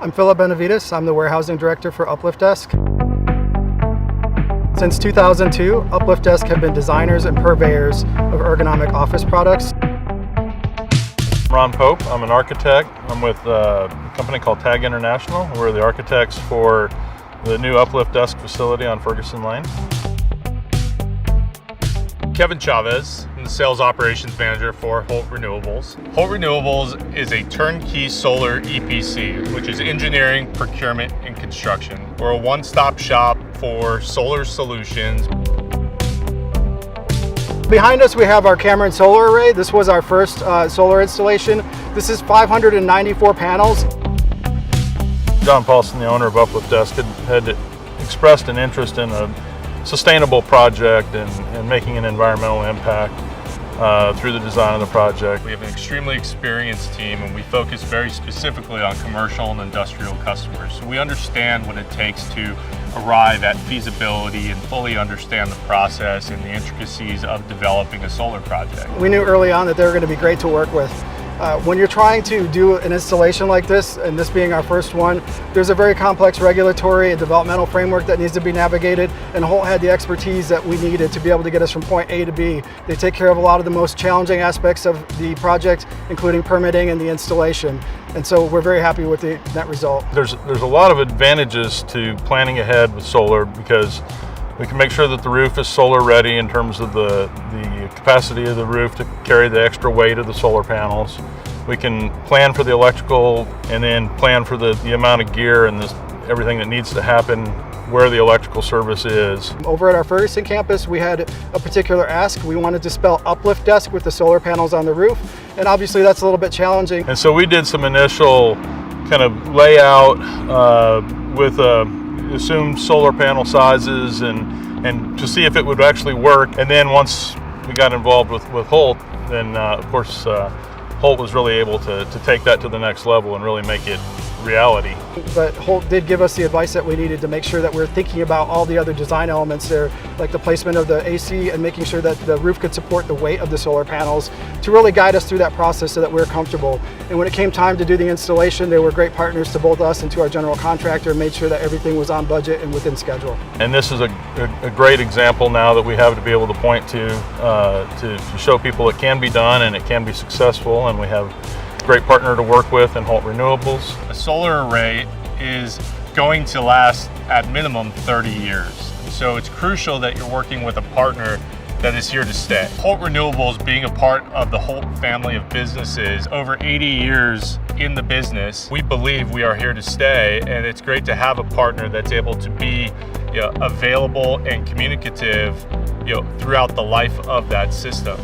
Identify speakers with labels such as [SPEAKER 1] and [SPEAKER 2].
[SPEAKER 1] I'm Philip Benavides. I'm the warehousing director for UPLIFT Desk. Since 2002, UPLIFT Desk have been designers and purveyors of ergonomic office products.
[SPEAKER 2] Ron Pope, I'm an architect. I'm with a company called TAG International. We're the architects for the new UPLIFT Desk facility on Ferguson Lane.
[SPEAKER 3] Kevin Chavez, I'm the Sales Operations Manager for Holt Renewables. Holt Renewables is a turnkey solar EPC, which is engineering, procurement, and construction. We're a one-stop shop for solar solutions.
[SPEAKER 1] Behind us we have our Cameron solar array. This was our first solar installation. This is 594 panels.
[SPEAKER 2] John Paulson, the owner of UPLIFT Desk, had expressed an interest in a sustainable project and making an environmental impact through the design of the project.
[SPEAKER 3] We have an extremely experienced team, and we focus very specifically on commercial and industrial customers. So we understand what it takes to arrive at feasibility and fully understand the process and the intricacies of developing a solar project.
[SPEAKER 1] We knew early on that they were going to be great to work with. When you're trying to do an installation like this, and this being our first one, there's a very complex regulatory and developmental framework that needs to be navigated, and Holt had the expertise that we needed to be able to get us from point A to B. They take care of a lot of the most challenging aspects of the project, including permitting and the installation. And so we're very happy with the net result.
[SPEAKER 2] There's a lot of advantages to planning ahead with solar because we can make sure that the roof is solar ready in terms of the capacity of the roof to carry the extra weight of the solar panels. We can plan for the electrical and then plan for the amount of gear and everything that needs to happen where the electrical service is.
[SPEAKER 1] Over at our Ferguson campus, we had a particular ask. We wanted to spell UPLIFT Desk with the solar panels on the roof, and obviously that's a little bit challenging.
[SPEAKER 2] And so we did some initial kind of layout with assumed solar panel sizes and to see if it would actually work. And then once we got involved with Holt, then of course Holt was really able to take that to the next level and really make it reality.
[SPEAKER 1] But Holt did give us the advice that we needed to make sure that we're thinking about all the other design elements there, like the placement of the AC and making sure that the roof could support the weight of the solar panels to really guide us through that process so that we're comfortable. And when it came time to do the installation, they were great partners to both us and to our general contractor, and made sure that everything was on budget and within schedule.
[SPEAKER 2] And this is a great example now that we have to be able to point to show people it can be done and it can be successful, and we have great partner to work with in Holt Renewables.
[SPEAKER 3] A solar array is going to last at minimum 30 years. So it's crucial that you're working with a partner that is here to stay. Holt Renewables, being a part of the Holt family of businesses, over 80 years in the business, we believe we are here to stay, and it's great to have a partner that's able to be available and communicative throughout the life of that system.